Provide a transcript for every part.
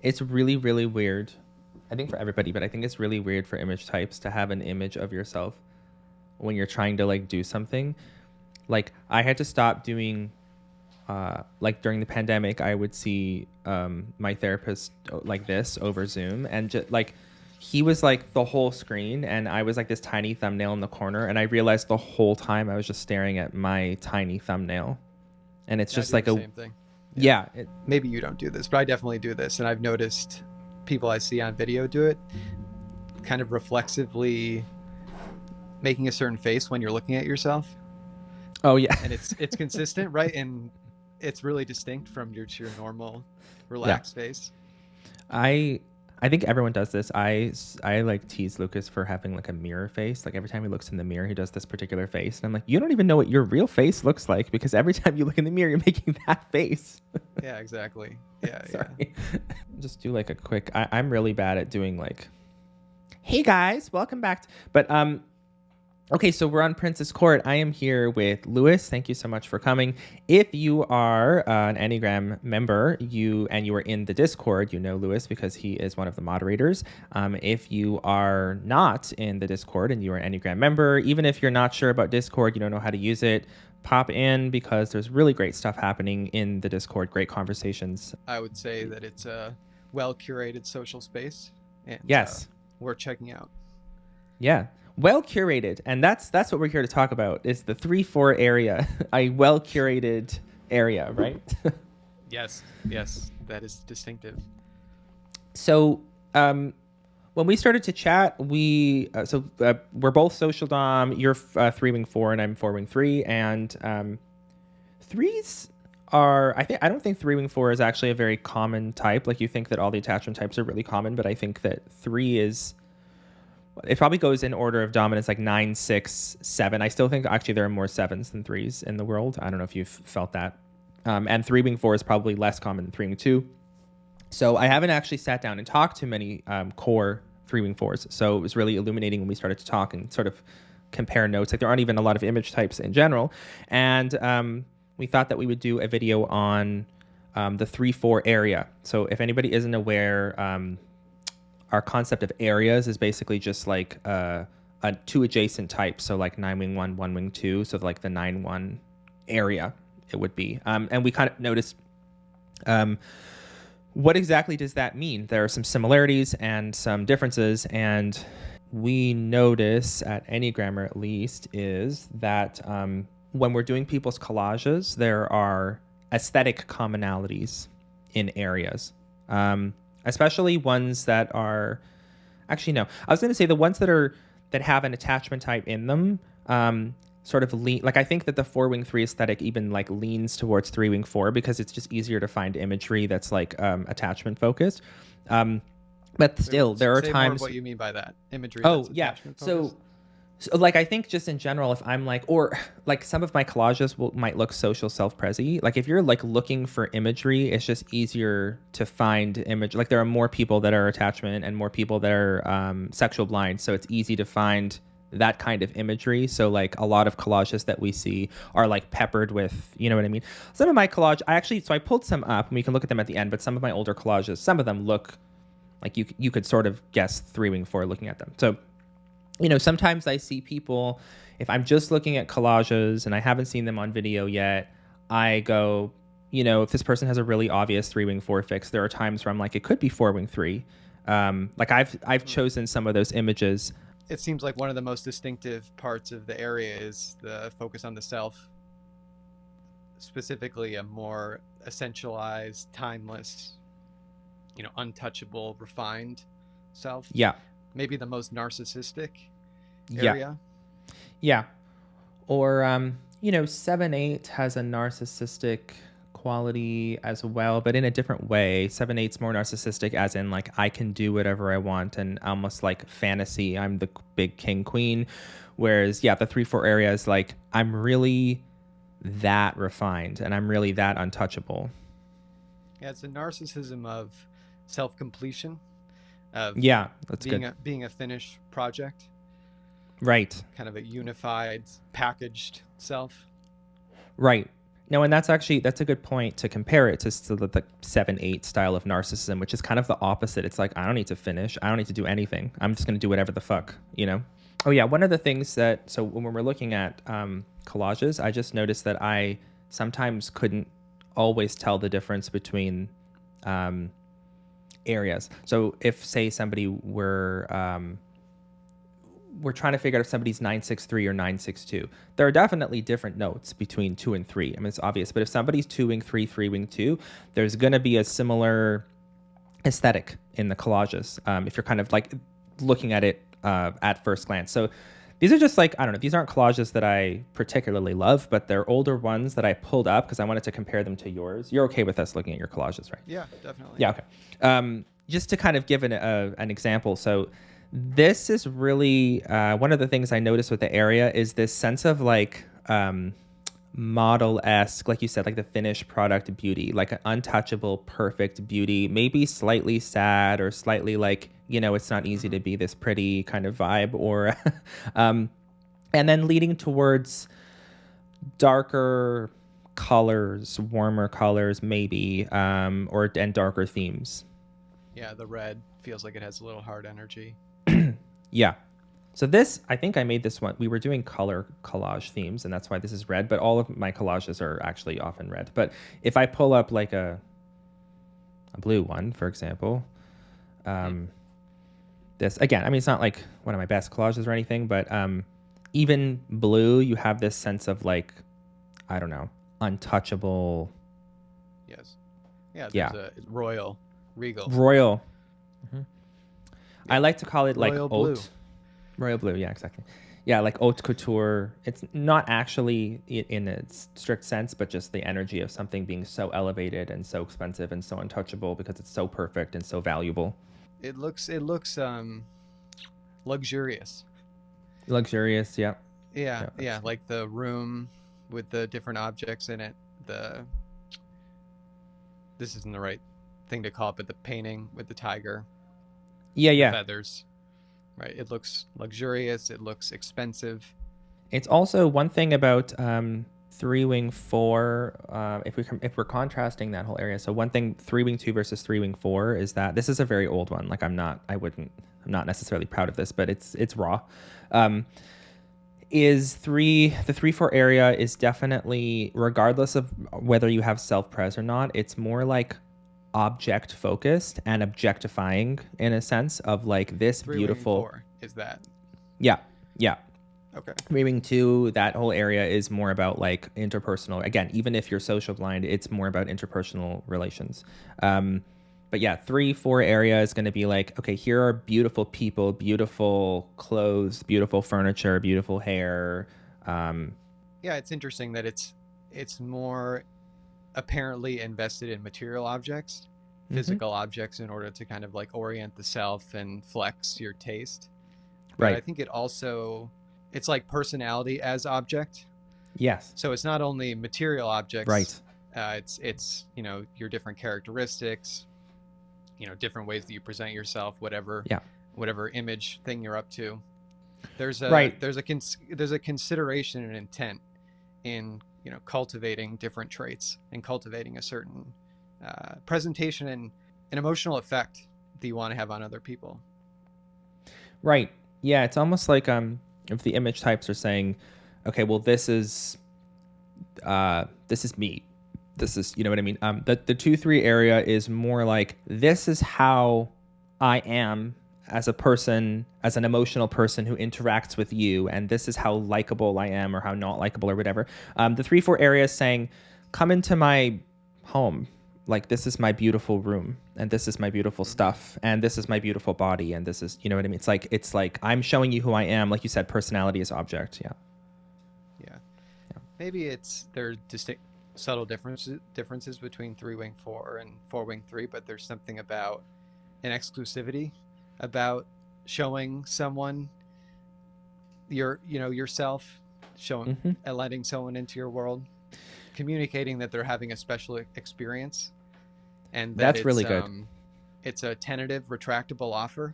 it's really, really weird. I think for everybody, but I think it's really weird for image types to have an image of yourself when you're trying to like do something. Like I had to stop doing like during the pandemic, I would see my therapist like this over Zoom, and just like he was like the whole screen, and I was like this tiny thumbnail in the corner, and I realized the whole time I was just staring at my tiny thumbnail, and it's just I do like the a same thing. yeah. Maybe you don't do this, but I definitely do this, and I've noticed people I see on video do it, kind of reflexively making a certain face when you're looking at yourself. Oh yeah. And it's consistent, right? And it's really distinct from your normal Yeah. relaxed face. I think everyone does this. I like tease Lucas for having like a mirror face. Like every time he looks in the mirror, he does this particular face, and I'm like, you don't even know what your real face looks like because every time you look in the mirror, you're making that face. Yeah, exactly. Yeah. Sorry. Just do like a quick. I'm really bad at doing like, hey guys, welcome back. But okay, so we're on Princess Court. I am here with Lewis. Thank you so much for coming. If you are an Enneagram member, you are in the Discord, you know Lewis because he is one of the moderators. If you are not in the Discord and you are an Enneagram member, even if you're not sure about Discord, you don't know how to use it, pop in because there's really great stuff happening in the Discord, great conversations. I would say that it's a well-curated social space, and yes, worth checking out. Yeah. Well curated, and that's what we're here to talk about. Is the 3-4 area a well curated area, right? Yes, that is distinctive. So, when we started to chat, we're both social dom. You're 3-wing 4, and I'm 4-wing 3, and threes are. I don't think 3-wing 4 is actually a very common type. Like you think that all the attachment types are really common, but I think that 3 is. It probably goes in order of dominance, like 9, 6, 7. I still think actually there are more 7s than 3s in the world. I don't know if you've felt that. And 3-wing 4 is probably less common than 3-wing 2. So I haven't actually sat down and talked to many core 3-wing 4s. So it was really illuminating when we started to talk and sort of compare notes. Like there aren't even a lot of image types in general. And we thought that we would do a video on the 3-4 area. So if anybody isn't aware, our concept of areas is basically just like two adjacent types. So like 9-wing 1, 1-wing 2. So like the 9-1 area it would be. And we kind of noticed what exactly does that mean? There are some similarities and some differences. And we notice at Enneagrammer at least is that when we're doing people's collages, there are aesthetic commonalities in areas. Especially ones that are, actually no. I was going to say the ones that have an attachment type in them, sort of lean. Like I think that the 4-wing 3 aesthetic even like leans towards 3-wing 4 because it's just easier to find imagery that's like attachment focused. But still, there are times. More what you mean by that imagery? Oh yeah, so like I think just in general, if I'm like, or like some of my collages might look social self-prezi. Like if you're like looking for imagery, it's just easier to find image. Like there are more people that are attachment and more people that are sexual blind, so it's easy to find that kind of imagery. So like a lot of collages that we see are like peppered with, you know what I mean? Some of my collage, I pulled some up and we can look at them at the end, but some of my older collages, some of them look like you could sort of guess 3-wing 4 looking at them. So you know, sometimes I see people, if I'm just looking at collages and I haven't seen them on video yet, I go, you know, if this person has a really obvious 3-wing 4 fix, there are times where I'm like, it could be 4-wing 3. Like I've chosen some of those images. It seems like one of the most distinctive parts of the area is the focus on the self, specifically a more essentialized, timeless, you know, untouchable, refined self. Yeah. Maybe the most narcissistic area. Yeah. Or, you know, 7-8 has a narcissistic quality as well, but in a different way. 7-8's more narcissistic as in like, I can do whatever I want and almost like fantasy. I'm the big king queen. Whereas, yeah, the 3-4 area is like, I'm really that refined and I'm really that untouchable. Yeah, it's a narcissism of self-completion. Yeah, that's being a finished project, right? Kind of a unified, packaged self, right? No, and that's a good point to compare it to the 7-8 style of narcissism, which is kind of the opposite. It's like, I don't need to finish. I don't need to do anything. I'm just going to do whatever the fuck, you know? Oh, yeah. One of the things that, so when we're looking at collages, I just noticed that I sometimes couldn't always tell the difference between areas. So if, say, somebody we're trying to figure out if somebody's 963 or 962. There are definitely different notes between 2 and 3. I mean, it's obvious, but if somebody's 2-wing 3, 3-wing 2, there's going to be a similar aesthetic in the collages if you're kind of like looking at it at first glance. So these are just like, I don't know, these aren't collages that I particularly love, but they're older ones that I pulled up because I wanted to compare them to yours. You're okay with us looking at your collages, right? Yeah, definitely. Yeah, okay. Just to kind of give an example. So this is really one of the things I noticed with the area is this sense of like model-esque, like you said, like the finished product beauty, like an untouchable, perfect beauty, maybe slightly sad or slightly like, you know, it's not easy to be this pretty kind of vibe, or and then leading towards darker colors, warmer colors, maybe, and darker themes. Yeah, the red feels like it has a little hard energy. Yeah. So this, I think I made this one. We were doing color collage themes, and that's why this is red, but all of my collages are actually often red. But if I pull up like a blue one, for example, this, again, I mean, it's not like one of my best collages or anything, but even blue, you have this sense of like, I don't know, untouchable. Yes. Yeah, there's a royal, regal. Royal. Mm-hmm. Yeah. I like to call it royal like blue. haute. Royal blue, yeah, exactly. Yeah, like haute couture. It's not actually in a strict sense, but just the energy of something being so elevated and so expensive and so untouchable because it's so perfect and so valuable. It looks luxurious. Luxurious, yeah. Yeah, like the room with the different objects in it. This isn't the right thing to call it, but the painting with the tiger. Yeah. Feathers. Right. It looks luxurious. It looks expensive. It's also one thing about 3-wing 4. If we're contrasting that whole area, so one thing 3-wing 2 versus 3-wing 4 is that this is a very old one. Like I'm not necessarily proud of this, but it's raw. The 3-4 area is definitely, regardless of whether you have self-pres or not, it's more like object focused and objectifying in a sense of like this beautiful. 4 is that? Yeah. Okay. 3-wing 2, that whole area is more about like interpersonal. Again, even if you're social blind, it's more about interpersonal relations. But yeah, 3-4 area is going to be like, okay, here are beautiful people, beautiful clothes, beautiful furniture, beautiful hair. Yeah, it's interesting that it's more apparently invested in material objects, physical objects, in order to kind of like orient the self and flex your taste. But right. I think it's like personality as object. Yes. So it's not only material objects. Right. It's your different characteristics, different ways that you present yourself, whatever image thing you're up to. There's a consideration and intent in cultivating different traits and cultivating a certain presentation and an emotional effect that you want to have on other people. Right. Yeah, it's almost like if the image types are saying, okay, well, this is me. This is, you know what I mean? The 2-3 area is more like, this is how I am as a person, as an emotional person who interacts with you, and this is how likable I am or how not likable or whatever. The 3-4 area is saying, come into my home. Like, this is my beautiful room, and this is my beautiful stuff, and this is my beautiful body, and this is, you know what I mean? It's like I'm showing you who I am. Like you said, personality is object. Yeah. Maybe there are distinct, subtle differences between 3-wing 4 and 4-wing 3, but there's something about an exclusivity about showing someone yourself, showing and letting someone into your world, communicating that they're having a special experience, and that's really good. It's a tentative, retractable offer.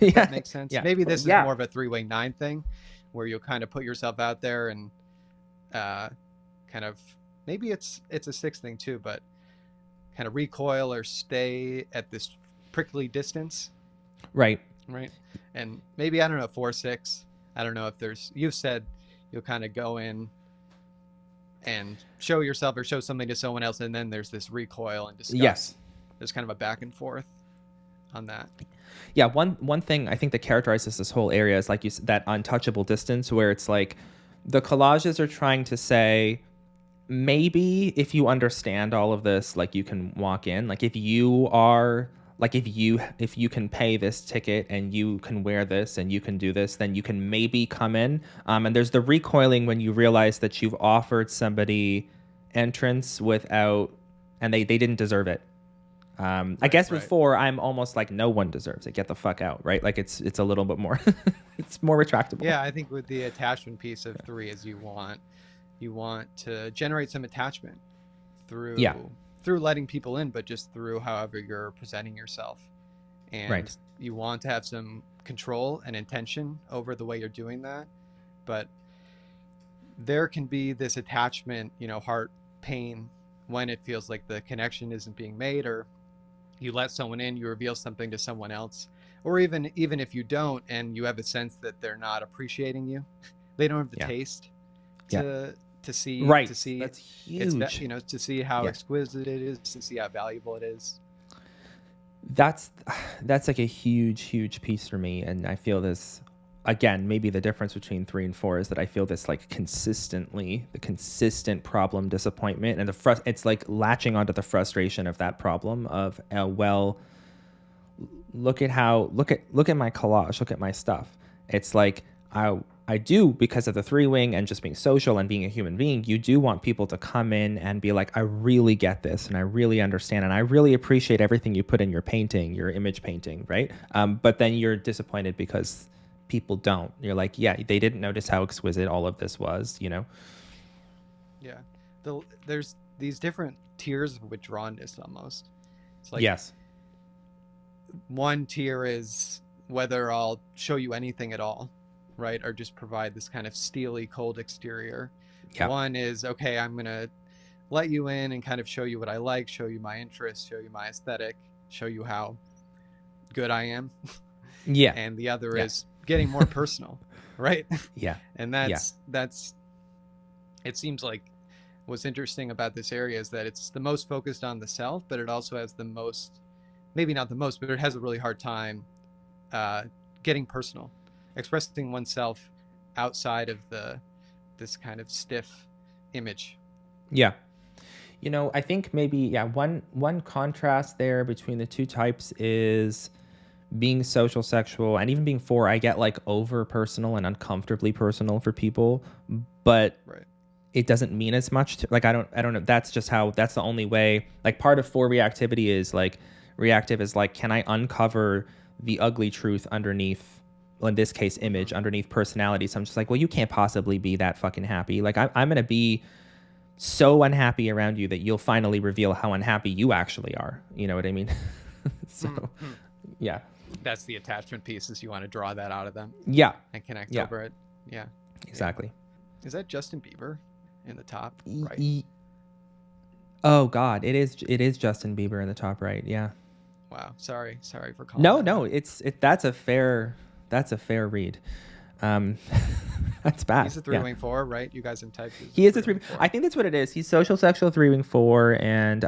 Yeah, that makes sense. Yeah. Maybe this is more of a 3-wing 9 thing, where you'll kind of put yourself out there and kind of maybe it's a 6 thing too, but kind of recoil or stay at this prickly distance. Right. And maybe, I don't know, 4, 6. I don't know if you've said you'll kind of go in and show yourself or show something to someone else, and then there's this recoil and disgust. Yes. There's kind of a back and forth on that. Yeah, one thing I think that characterizes this whole area is, like you said, that untouchable distance, where it's like the collages are trying to say, maybe if you understand all of this, like, you can walk in. Like, if you can pay this ticket and you can wear this and you can do this, then you can maybe come in. And there's the recoiling when you realize that you've offered somebody entrance without, and they didn't deserve it. I guess with 4, I'm almost like, no one deserves it. Get the fuck out, right? Like, it's a little bit more, it's more retractable. Yeah, I think with the attachment piece of 3 is you want to generate some attachment through letting people in, but just through however you're presenting yourself. And you want to have some control and intention over the way you're doing that. But there can be this attachment, heart pain, when it feels like the connection isn't being made, or you let someone in, you reveal something to someone else, or even if you don't and you have a sense that they're not appreciating you, they don't have the taste to see that's huge. To see how exquisite it is, to see how valuable it is. That's like a huge piece for me. And I feel this, again, maybe the difference between 3 and 4 is that I feel this, like, the consistent problem, disappointment, and it's like latching onto the frustration of that problem of, look at my collage, look at my stuff. It's like, I do, because of the 3-wing and just being social and being a human being, you do want people to come in and be like, I really get this and I really understand and I really appreciate everything you put in your painting, your image painting, right? But then you're disappointed because people don't. You're like, yeah, they didn't notice how exquisite all of this was, Yeah. There's these different tiers of withdrawnness almost. It's like, yes. One tier is whether I'll show you anything at all, right? Or just provide this kind of steely, cold exterior. Yeah. One is, okay, I'm going to let you in and kind of show you what I like, show you my interests, show you my aesthetic, show you how good I am. Yeah. And the other is getting more personal, right? Yeah. And that's it seems like what's interesting about this area is that it's the most focused on the self, but it also has the most, maybe not the most, but it has a really hard time getting personal, expressing oneself outside of this kind of stiff image. Yeah. I think maybe, one contrast there between the two types is being social sexual, and even being 4, I get like over personal and uncomfortably personal for people, but it doesn't mean as much to, like, I don't know. That's just that's the only way. Like, part of 4 reactivity is like, reactive is like, can I uncover the ugly truth underneath, in this case, image, underneath personality? So I'm just like, well, you can't possibly be that fucking happy. Like, I'm going to be so unhappy around you that you'll finally reveal how unhappy you actually are. You know what I mean? So, yeah. That's the attachment piece, is you want to draw that out of them. Yeah. And connect over it. Yeah. Exactly. Is that Justin Bieber in the top right? Oh God, it is Justin Bieber in the top right. Yeah. Wow. Sorry for calling. No, that's a fair read. That's bad. He's a 3-wing 4, right? You guys have typed. He is a 3. I think that's what it is. He's social sexual 3-wing 4, and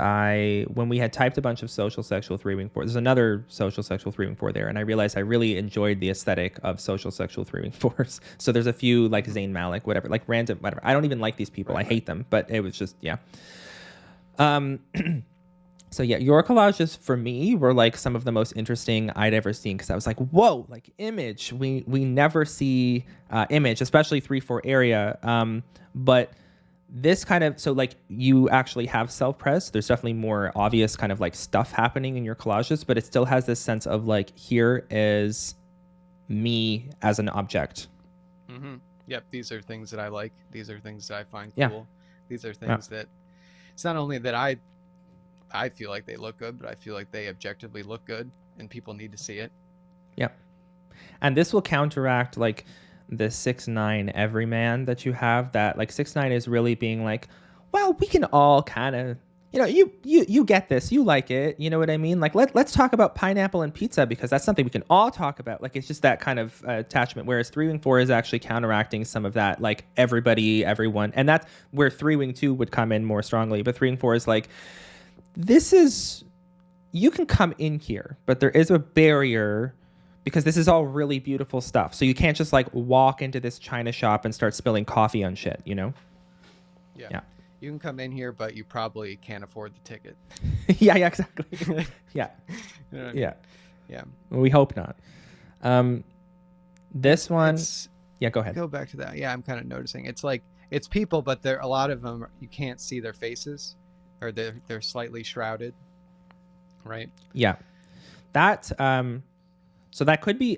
when we had typed a bunch of social sexual 3-wing 4, there's another social sexual 3-wing 4 there, and I realized I really enjoyed the aesthetic of social sexual 3-wing 4s. So there's a few like Zayn Malik, whatever, like random, whatever. I don't even like these people. I hate them, but it was just So your collages for me were like some of the most interesting I'd ever seen, because I was like, whoa, like image. We never see image, especially 3-4 area. But this kind of, so like you actually have self-pres. There's definitely more obvious kind of like stuff happening in your collages, but it still has this sense of like, here is me as an object. Mm-hmm. Yep. These are things that I like. These are things that I find cool. Yeah. These are things that it's not only that I feel like they look good, but I feel like they objectively look good and people need to see it. Yeah. And this will counteract like the 6-9 everyman that you have, that like 6-9 is really being like, well, we can all kind of, you get this, you like it, you know what I mean? Like let's talk about pineapple and pizza because that's something we can all talk about. Like it's just that kind of attachment. Whereas 3-wing 4 is actually counteracting some of that, like everybody, everyone, and that's where 3-wing 2 would come in more strongly. But 3-wing 4 is like, this is, you can come in here, but there is a barrier because this is all really beautiful stuff. So you can't just like walk into this china shop and start spilling coffee on shit, you know? Yeah. You can come in here, but you probably can't afford the ticket. yeah, exactly. yeah. Yeah. Yeah. Well, we hope not. This one. Yeah, go ahead. Go back to that. Yeah, I'm kind of noticing. It's like, it's people, but a lot of them, you can't see their faces or they're slightly shrouded. Right? Yeah. That, so that could be,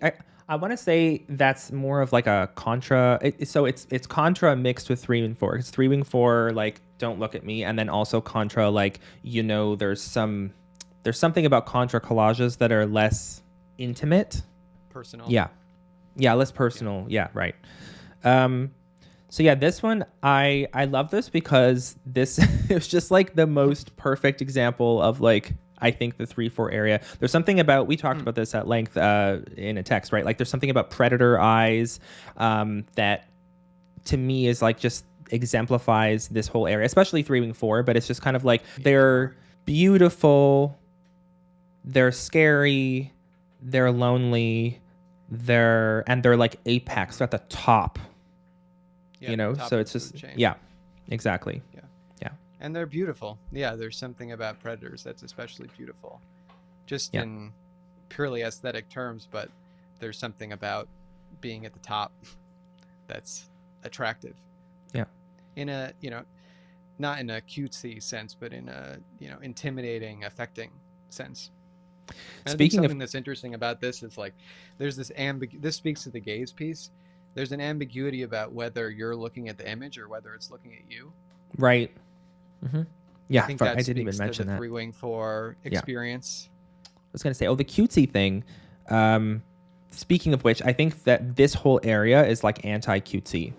I want to say that's more of like a contra. So it's contra mixed with 3-wing 4. It's 3-wing 4, like, don't look at me. And then also contra, like, there's something about contra collages that are less intimate. Personal. Yeah. Yeah. Less personal. Yeah. Right. So yeah, this one, I love this because this it was just like the most perfect example of like, I think the 3-4 area. There's something about, we talked about this at length in a text, right? Like there's something about predator eyes that to me is like just exemplifies this whole area, especially 3-wing 4, but it's just kind of like they're beautiful, they're scary, they're lonely, they're like apex, they're at the top, so it's just, yeah, exactly. Yeah. And they're beautiful. Yeah, there's something about predators that's especially beautiful. Just in purely aesthetic terms, but there's something about being at the top that's attractive. Yeah. In a, not in a cutesy sense, but in a, intimidating, affecting sense. And I think something that's interesting about this is like there's this this speaks to the gaze piece. There's an ambiguity about whether you're looking at the image or whether it's looking at you. Right. Mm-hmm. Yeah, I think that I didn't even mention the that 3-wing 4 experience. I was going to say, the cutesy thing. Speaking of which, I think that this whole area is like anti-cutesy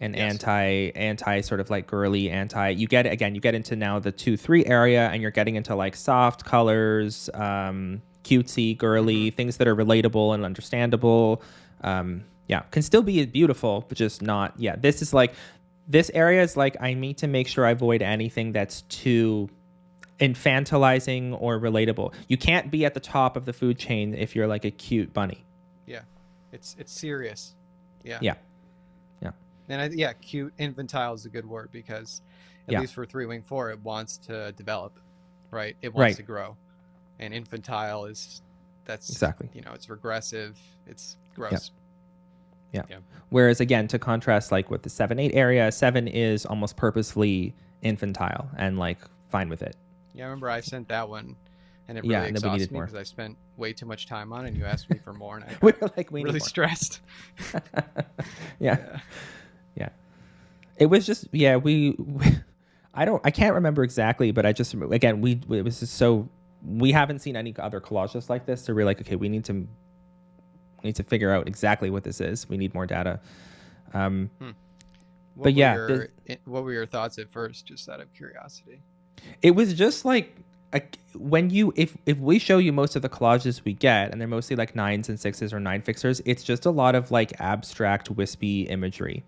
and anti sort of like girly, you get into now the 2-3 area and you're getting into like soft colors, cutesy, girly, things that are relatable and understandable. Can still be beautiful, but just not, this is like, this area is like, I need to make sure I avoid anything that's too infantilizing or relatable. You can't be at the top of the food chain if you're like a cute bunny. Yeah. It's serious. Yeah. Yeah. Yeah. And cute, infantile is a good word because at least for 3-wing 4, it wants to develop, right? It wants to grow. And infantile that's exactly, it's regressive. It's gross. Yeah. Whereas again, to contrast, like with the 7-8 area, 7 is almost purposefully infantile and like fine with it. Yeah, I remember I sent that one, and it really exhausted me because I spent way too much time on it, and you asked me for more, and I we were like, we really need more. Stressed. Yeah. It was just I can't remember exactly, but I just again it was just so we haven't seen any other collages like this, so we're like, okay, we need to figure out exactly what this is. We need more data. What were your thoughts at first, just out of curiosity? It was just like when if we show you most of the collages we get, and they're mostly like 9s and 6s or 9 fixers, it's just a lot of like abstract, wispy imagery,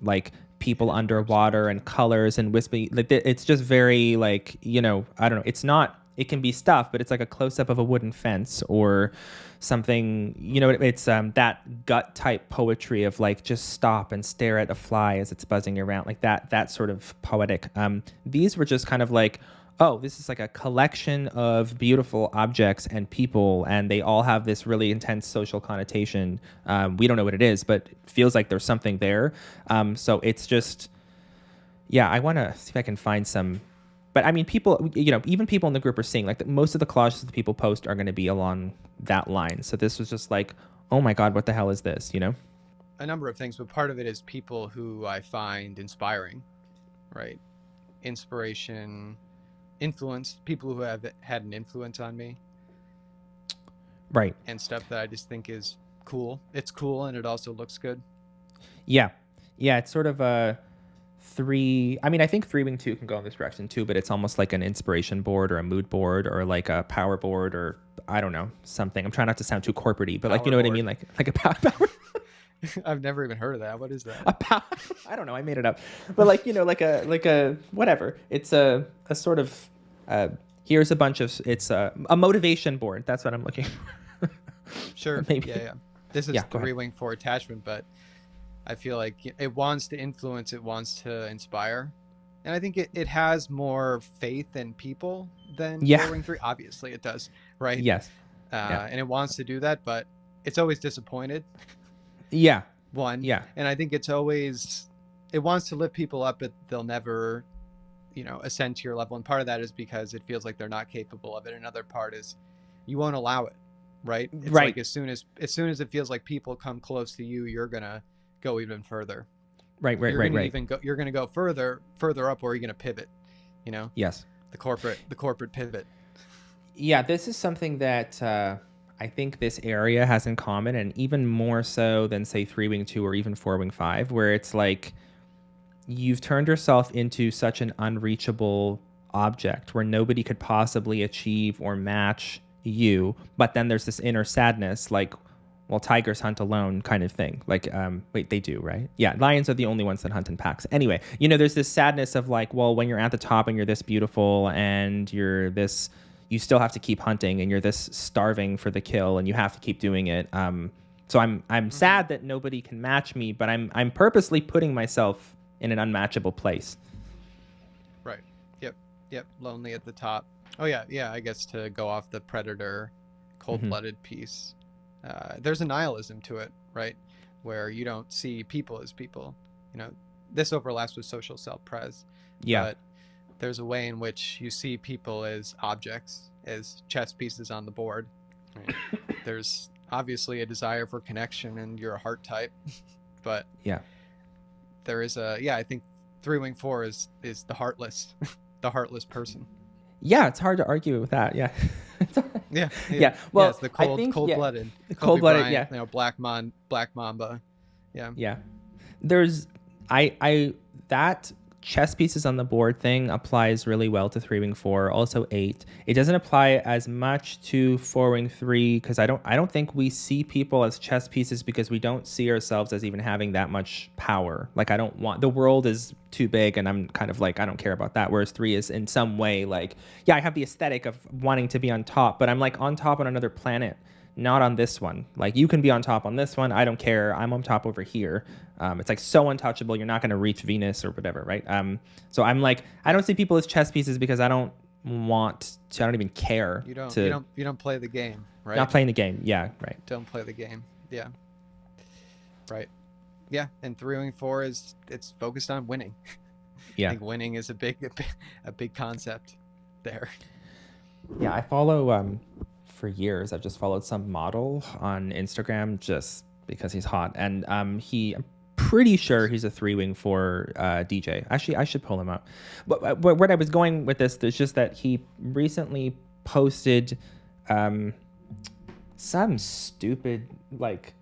like people underwater and colors and wispy. Like it's just very like, I don't know. It's not. It can be stuff, but it's like a close-up of a wooden fence or something, it's that gut type poetry of like, just stop and stare at a fly as it's buzzing around, like that sort of poetic. These were just kind of like, oh, this is like a collection of beautiful objects and people, and they all have this really intense social connotation. We don't know what it is, but it feels like there's something there. So it's just, I want to see if I can find some. But I mean, people, even people in the group are seeing like most of the collages that people post are going to be along that line. So this was just like, oh my God, what the hell is this? A number of things, but part of it is people who I find inspiring, right? Inspiration, influence, people who have had an influence on me. Right. And stuff that I just think is cool. It's cool and it also looks good. Yeah. Yeah. It's sort of a 3, I mean, I think 3 wing 2 can go in this direction too, but it's almost like an inspiration board or a mood board or like a power board or I don't know, something. I'm trying not to sound too corporate-y, but power like, you know board. What I mean? Like a power. I've never even heard of that. What is that? I don't know. I made it up. But like, you know, like a whatever. It's a sort of, here's a bunch of, it's a motivation board. That's what I'm looking for. Sure. Maybe. Yeah. This is 3 wing 4 attachment, but I feel like it wants to influence, it wants to inspire. And I think it has more faith in people than 4 wing 3. Obviously it does, right? Yes. And it wants to do that, but it's always disappointed. Yeah. And I think it wants to lift people up, but they'll never, ascend to your level. And part of that is because it feels like they're not capable of it. Another part is you won't allow it, right? It's like as soon as it feels like people come close to you, you're gonna go even further. Right. You're gonna go further up, or you're gonna pivot. Yes. The corporate pivot. Yeah, this is something that I think this area has in common, and even more so than say 3 wing 2 or even 4 wing 5, where it's like you've turned yourself into such an unreachable object where nobody could possibly achieve or match you. But then there's this inner sadness, like, well, tigers hunt alone kind of thing. Like, wait, they do, right? Yeah, lions are the only ones that hunt in packs. Anyway, there's this sadness of like, well, when you're at the top and you're this beautiful and you're this, you still have to keep hunting and you're this starving for the kill and you have to keep doing it. So I'm sad that nobody can match me, but I'm purposely putting myself in an unmatchable place. Right. Yep. Lonely at the top. Oh yeah. I guess to go off the predator, cold-blooded piece. There's a nihilism to it, right? Where you don't see people as people. This overlaps with social self-pres. Yeah. But there's a way in which you see people as objects, as chess pieces on the board. Right? There's obviously a desire for connection, and you're a heart type. But there is I think 3 wing 4 is the heartless, the heartless person. Yeah, it's hard to argue with that. Yeah. Yeah. Well, it's the cold-blooded. The cold-blooded. Yeah. Black Mamba. Yeah. Yeah. There's that chess pieces on the board thing applies really well to 3 wing 4, also 8. It doesn't apply as much to 4 wing 3 because I don't think we see people as chess pieces because we don't see ourselves as even having that much power. Like, I don't want, the world is too big and I'm kind of like, I don't care about that. Whereas 3 is in some way like, I have the aesthetic of wanting to be on top, but I'm like on top on another planet, not on this one. Like, you can be on top on this one. I don't care. I'm on top over here. It's like so untouchable. You're not going to reach Venus or whatever, right? So I'm like, I don't see people as chess pieces because I don't even care. You don't play the game, right? Not playing the game. Yeah, right. Don't play the game. Yeah. Right. Yeah. And 3 wing 4 it's focused on winning. Yeah. I think winning is a big concept there. Yeah. I follow, for years, I've just followed some model on Instagram just because he's hot. And I'm pretty sure he's a 3 wing 4 DJ. Actually, I should pull him up. But where I was going with this is just that he recently posted some stupid like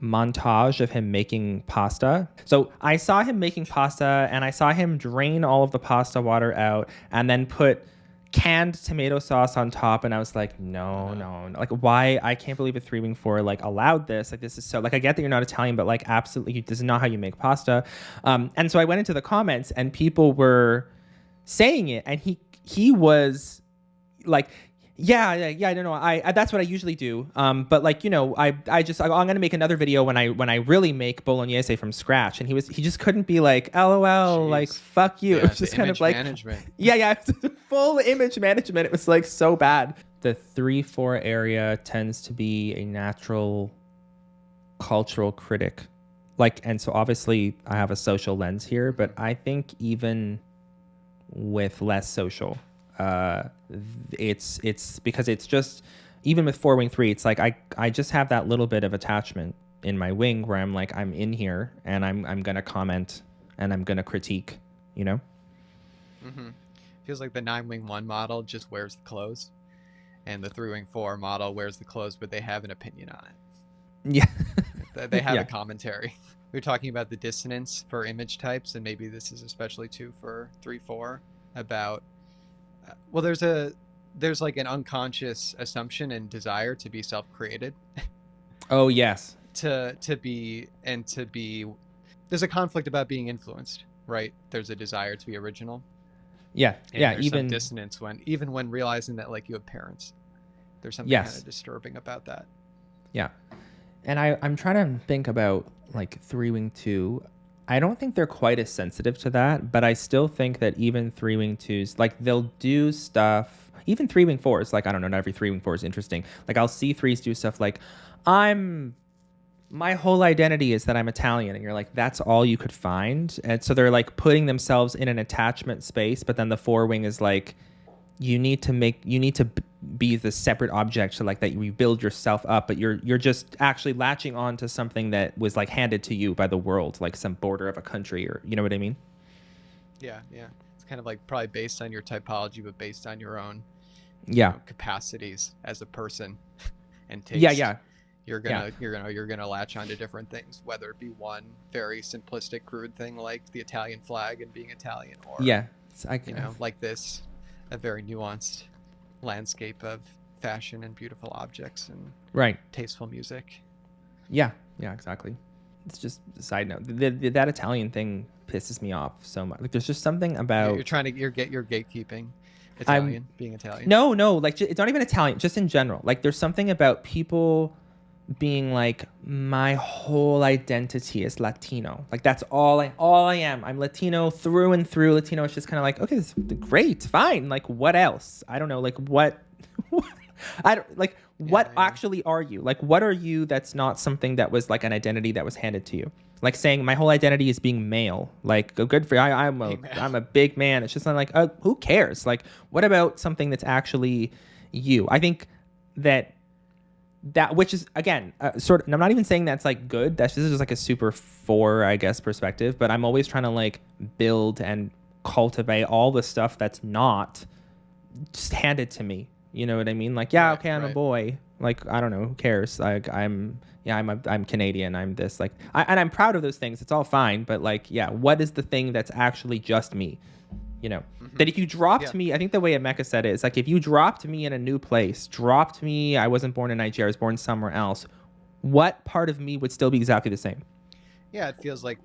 montage of him making pasta. So I saw him making pasta and I saw him drain all of the pasta water out and then put canned tomato sauce on top, and I was like, no, like, why? I can't believe a 3 wing 4 like allowed this. Like, this is so, like, I get that you're not Italian, but like, absolutely, this is not how you make pasta. And so I went into the comments and people were saying it, and he was like, yeah, I don't know. That's what I usually do. But like, I'm gonna make another video when I really make bolognese from scratch. And he just couldn't be like, LOL, Jeez. Like, fuck you. Yeah, it was just kind of like management. Yeah, full image management. It was like so bad. The 3-4 area tends to be a natural cultural critic. Like, and so obviously I have a social lens here, but I think even with less social, it's because it's just, even with 4 wing 3, it's like I just have that little bit of attachment in my wing where I'm like, I'm in here and I'm gonna comment and I'm gonna critique, Mm-hmm. Feels like the 9 wing 1 model just wears the clothes, and the 3 wing 4 model wears the clothes, but they have an opinion on it. Yeah. They have a commentary. we were talking about the dissonance for image types, and maybe this is especially true for 3-4, about well, there's like an unconscious assumption and desire to be self-created. Oh yes. to be there's a conflict about being influenced, right? There's a desire to be original. Yeah. And yeah. There's even some dissonance when realizing that like you have parents. There's something kind of disturbing about that. Yeah. And I'm trying to think about like 3-wing 2. I don't think they're quite as sensitive to that, but I still think that even 3-wing 2s, like they'll do stuff, even 3-wing 4s, like I don't know, not every 3-wing 4 is interesting. Like I'll see 3s do stuff like, my whole identity is that I'm Italian, and you're like, that's all you could find. And so they're like putting themselves in an attachment space, but then the 4-wing is like, you need to be the separate object, so like that you build yourself up, but you're just actually latching on to something that was like handed to you by the world, like some border of a country, or you know what I mean? Yeah. It's kind of like probably based on your typology, but based on your own capacities as a person and taste. Yeah. You're gonna latch onto different things, whether it be one very simplistic, crude thing like the Italian flag and being Italian, or like this, a very nuanced landscape of fashion and beautiful objects and tasteful music. Yeah, exactly. It's just a side note. That Italian thing pisses me off so much. Like there's just something about you're gatekeeping being Italian. No, like it's not even Italian, just in general. Like there's something about people being like, my whole identity is Latino. Like that's all I am. I'm Latino through and through. Latino is just kind of like, okay, this is great, fine. Like what else? I don't know. Like what? What actually are you? Like what are you? That's not something that was like an identity that was handed to you. Like saying my whole identity is being male. Like good for you. I'm a big man. It's just not like, who cares? Like what about something that's actually you? I think that which is again sort of, and I'm not even saying that's like good, this is just like a super 4 I guess perspective, but I'm always trying to like build and cultivate all the stuff that's not just handed to me, you know what I mean? Like I'm a boy, like I don't know, who cares? Like I'm Canadian, I'm this, like and I'm proud of those things, it's all fine, but like what is the thing that's actually just me? You know, that if you dropped me, I think the way Emeka said it is like, if you dropped me in a new place, I wasn't born in Nigeria, I was born somewhere else, what part of me would still be exactly the same? Yeah, it feels like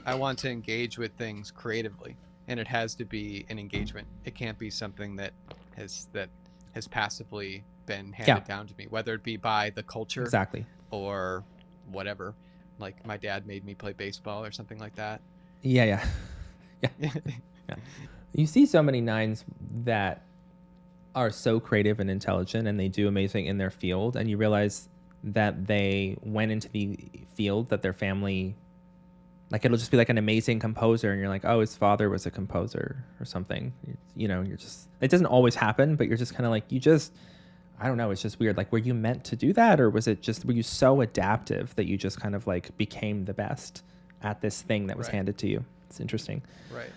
I want to engage with things creatively, and it has to be an engagement. It can't be something that has passively been handed down to me, whether it be by the culture or whatever. Like my dad made me play baseball or something like that. Yeah. You see so many 9s that are so creative and intelligent, and they do amazing in their field, and you realize that they went into the field that their family, like it'll just be like an amazing composer, and you're like, oh, his father was a composer or something. You know, you're just, it doesn't always happen, but you're just kind of like, I don't know, it's just weird. Like, were you meant to do that, or was it just, were you so adaptive that you just kind of like became the best at this thing that was handed to you? It's interesting. Right.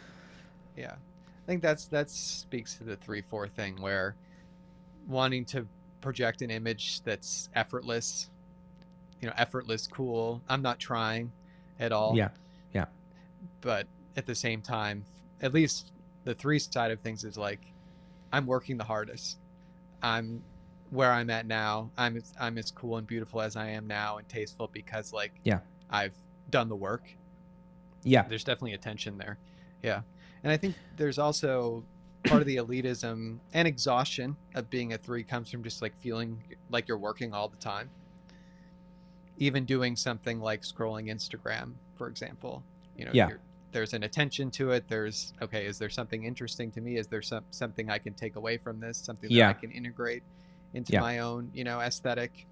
Yeah. I think that speaks to the 3-4 thing, where wanting to project an image that's effortless, cool. I'm not trying at all. Yeah. But at the same time, at least the 3 side of things is like, I'm working the hardest. I'm where I'm at now. I'm as cool and beautiful as I am now, and tasteful because I've done the work. Yeah. There's definitely a tension there. Yeah. And I think there's also part of the elitism and exhaustion of being a 3 comes from just like feeling like you're working all the time. Even doing something like scrolling Instagram, for example, there's an attention to it. There's, is there something interesting to me? Is there something I can take away from this? Something that I can integrate into my own, aesthetic?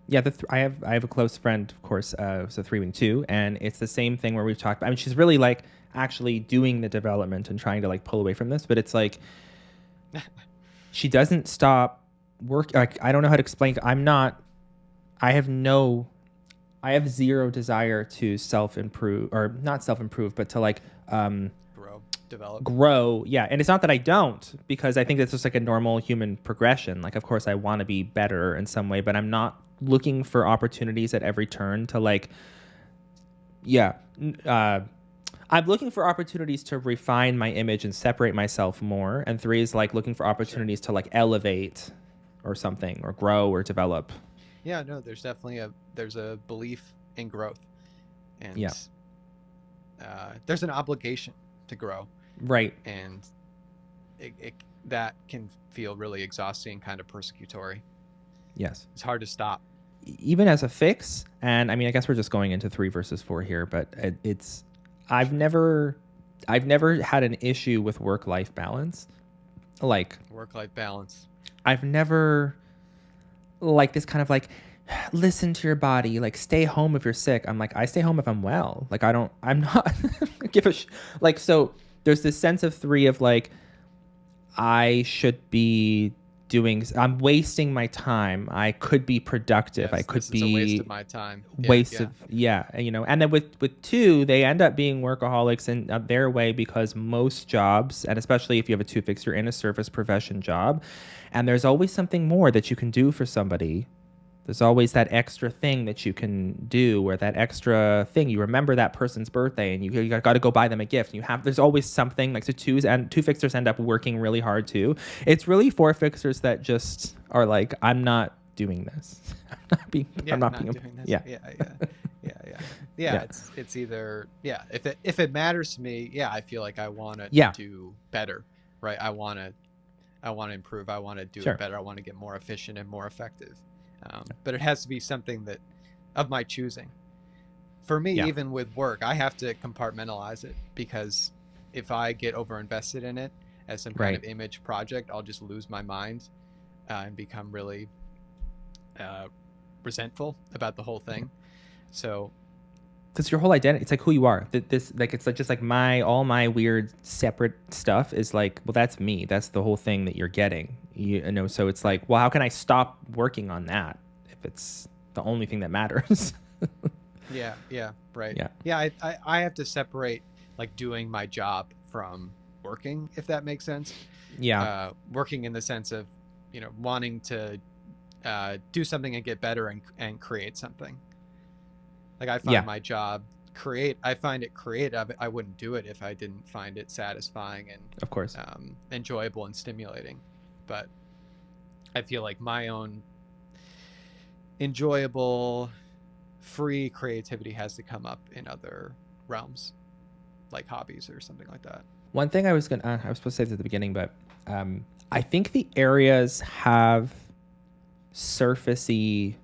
Yeah, I have a close friend, of course, who's a 3-wing 2, and it's the same thing where we've talked. I mean, she's really like actually doing the development and trying to like pull away from this, but it's like she doesn't stop work. Like, I don't know how to explain. I have zero desire to self-improve, or not self-improve, but to like grow. Yeah. And it's not that I don't, because I think that's just like a normal human progression. Like, of course I want to be better in some way, but I'm not looking for opportunities at every turn to like, I'm looking for opportunities to refine my image and separate myself more. And 3 is like looking for opportunities to like elevate or something, or grow or develop. Yeah, no, there's definitely there's a belief in growth, and there's an obligation to grow. Right. And that can feel really exhausting, kind of persecutory. Yes. It's hard to stop. Even as a fix, and I mean, I guess we're just going into 3 versus 4 here, but I've never had an issue with work-life balance. Like work-life balance. I've never like this kind of like, listen to your body, like stay home if you're sick. I'm like, I stay home if I'm well. Like I'm not give a like, so there's this sense of 3 of like, I should be I'm wasting my time. I could be productive. Yes, I could be a waste of my time. You know, and then with 2, they end up being workaholics in their way, because most jobs, and especially if you have a 2 fix, you're in a service profession job, and there's always something more that you can do for somebody. There's always that extra thing that you can do, or that extra thing. You remember that person's birthday and you got to go buy them a gift. There's always something. Like, so 2 fixers end up working really hard too. It's really 4 fixers that just are like, I'm not doing this. I'm not being doing this. Yeah. It's either, if it matters to me, I feel like I want to do better, right? I want to improve. I want to do it better. I want to get more efficient and more effective. But it has to be something that of my choosing. For me, even with work, I have to compartmentalize it, because if I get overinvested in it as some kind of image project, I'll just lose my mind and become really resentful about the whole thing. So, because your whole identity, it's like who you are. This like, it's like just like all my weird separate stuff is like, well, that's me. That's the whole thing that you're getting. You know, so it's like, well, how can I stop working on that if it's the only thing that matters? Right. I have to separate like doing my job from working, if that makes sense. Working in the sense of, you know, wanting to do something and get better and create something. Like, I find my job I find it creative. I wouldn't do it if I didn't find it satisfying and, of course, enjoyable and stimulating. But I feel like my own enjoyable, free creativity has to come up in other realms, like hobbies or something like that. One thing I was supposed to say this at the beginning, but I think the areas have surfacey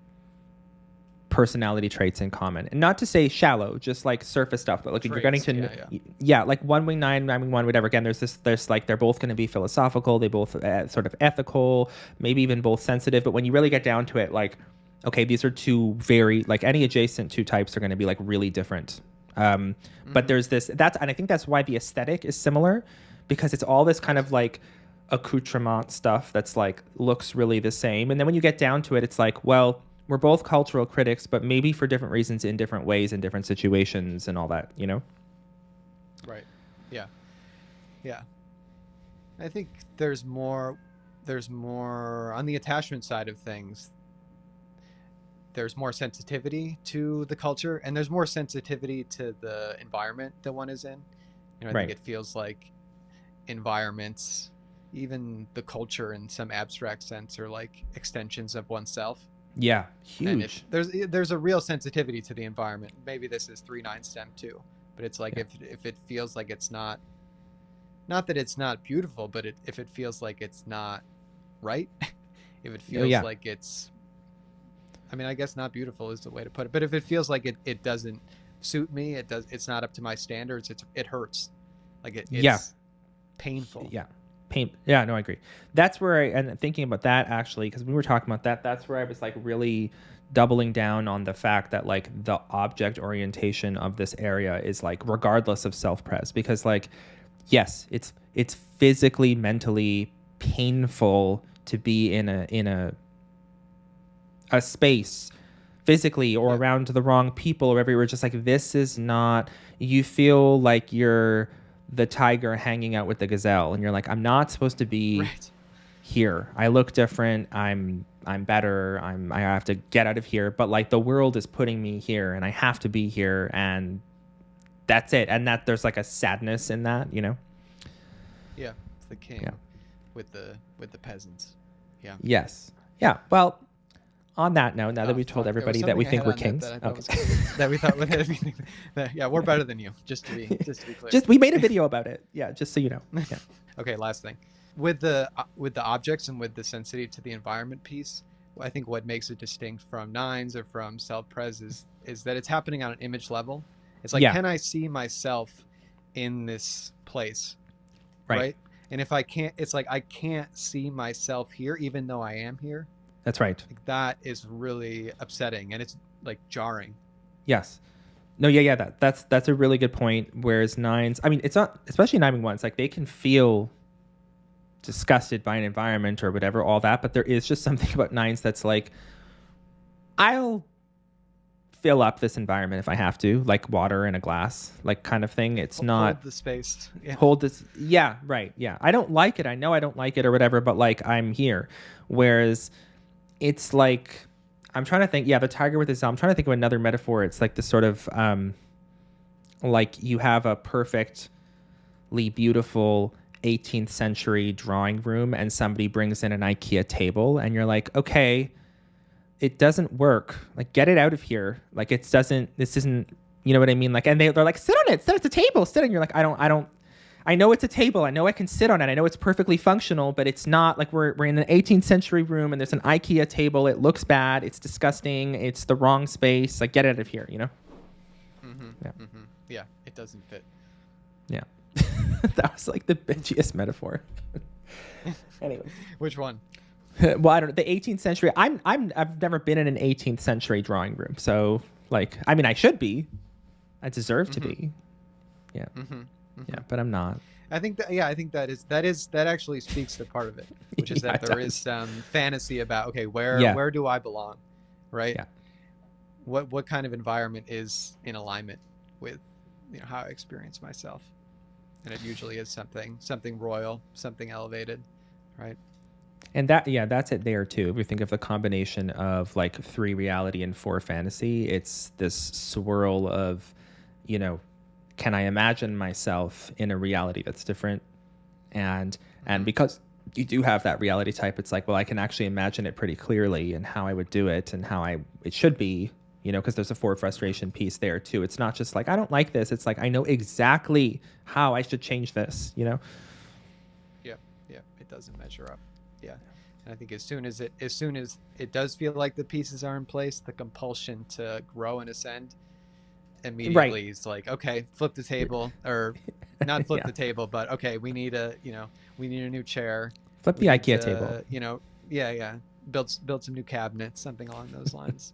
personality traits in common, and not to say shallow, just like surface stuff, but like traits, you're getting to like 1 wing 9, 9 wing 1, whatever. Again, there's like, they're both going to be philosophical, they both sort of ethical, maybe even both sensitive, but when you really get down to it, like, okay, these are 2 very, like, any adjacent 2 types are going to be like really different. But there's and I think that's why the aesthetic is similar, because it's all this kind of like accoutrement stuff that's like looks really the same, and then when you get down to it, it's like, well, we're both cultural critics, but maybe for different reasons, in different ways, in different situations, and all that, you know? Right. Yeah. I think there's more on the attachment side of things. There's more sensitivity to the culture, and there's more sensitivity to the environment that one is in. You know, I think it feels like environments, even the culture in some abstract sense, are like extensions of oneself. Yeah, huge. And there's a real sensitivity to the environment. Maybe this is 3/9 stem too, but it's like, if it feels like it's not that it's not beautiful, but if it feels like it's not right, if it feels like it's, I mean, I guess not beautiful is the way to put it, but if it feels like it doesn't suit me, it's not up to my standards, it hurts, like it's painful. Yeah, no, I agree. That's where and thinking about that, actually, because we were talking about that's where I was like really doubling down on the fact that like the object orientation of this area is like regardless of self-pres, because like, yes, it's physically, mentally painful to be in a space physically or around the wrong people or wherever. You're just like, this is not, you feel like you're the tiger hanging out with the gazelle, and you're like, I'm not supposed to be here. I look different. I'm better. I have to get out of here. But like the world is putting me here and I have to be here, and that's it. And that there's like a sadness in that, you know? Yeah. It's the king with the peasants. Yeah. Yes. Yeah. Well, on that note, now that we've told everybody that we think we're kings, that we thought with everything, we're better than you. Just to be clear. We made a video about it. Yeah, just so you know. Yeah. Okay, last thing, with the objects and with the sensitivity to the environment piece, I think what makes it distinct from nines or from self-pres is that it's happening on an image level. It's like, can I see myself in this place, right? And if I can't, it's like I can't see myself here, even though I am here. That's right. Like, that is really upsetting, and it's like jarring. Yes. No, yeah. That's a really good point. Whereas nines, I mean, it's not, especially 9-1s, like they can feel disgusted by an environment or whatever, all that, but there is just something about nines that's like, I'll fill up this environment if I have to, like water in a glass, like kind of thing. It's not hold the space. Yeah. Hold this. Yeah, right. Yeah. I don't like it. I know I don't like it or whatever, but like I'm here. Whereas it's like, I'm trying to think, the tiger with his, I'm trying to think of another metaphor. It's like this sort of, like you have a perfectly beautiful 18th century drawing room and somebody brings in an IKEA table and you're like, okay, it doesn't work. Like, get it out of here. Like, this isn't, you know what I mean? Like, and they're like, sit on it. Sit at the table. Sit. And you're like, I know it's a table. I know I can sit on it. I know it's perfectly functional, but it's not. Like, we're in an 18th century room and there's an IKEA table. It looks bad. It's disgusting. It's the wrong space. Like, get it out of here, you know? Mm-hmm. Yeah. Mm-hmm. Yeah, it doesn't fit. Yeah. That was like the bitchiest metaphor. Anyway. Which one? Well, I don't know. The 18th century. I've never been in an 18th century drawing room. So, like, I mean, I should be. I deserve to be. Yeah. Mm-hmm. Mm-hmm. Yeah, but I'm not. I think that actually speaks to part of it, which is that there is some fantasy about, okay, where do I belong, right? Yeah. What kind of environment is in alignment with, how I experience myself, and it usually is something royal, something elevated, right? And that's it there too. If we think of the combination of like 3 reality and 4 fantasy, it's this swirl of, can I imagine myself in a reality that's different? And because you do have that reality type, it's like, well, I can actually imagine it pretty clearly and how I would do it and how it should be, because there's a 4 frustration piece there too. It's not just like, I don't like this. It's like, I know exactly how I should change this, Yeah, it doesn't measure up. Yeah. And I think as soon as it does feel like the pieces are in place, the compulsion to grow and ascend immediately is like, okay, flip the table, or not flip the table, but okay, we need a new chair. Flip the IKEA table. Build some new cabinets, something along those lines.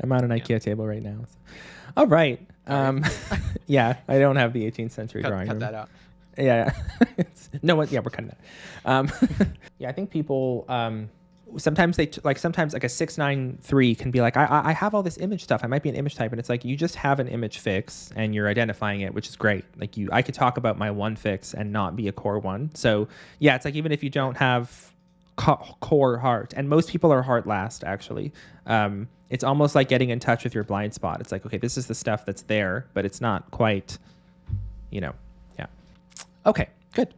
I'm on an IKEA table right now. So. All right. Yeah, I don't have the 18th century drawing room. Cut that out. Yeah. No, we're cutting that. Yeah, I think people sometimes sometimes like a 693 can be like, I have all this image stuff. I might be an image type, and it's like you just have an image fix and you're identifying it, which is great. Like I could talk about my 1 fix and not be a core 1. So yeah, it's like even if you don't have core heart, and most people are heart last actually. It's almost like getting in touch with your blind spot. It's like, okay, this is the stuff that's there, but it's not quite, Yeah. Okay, good.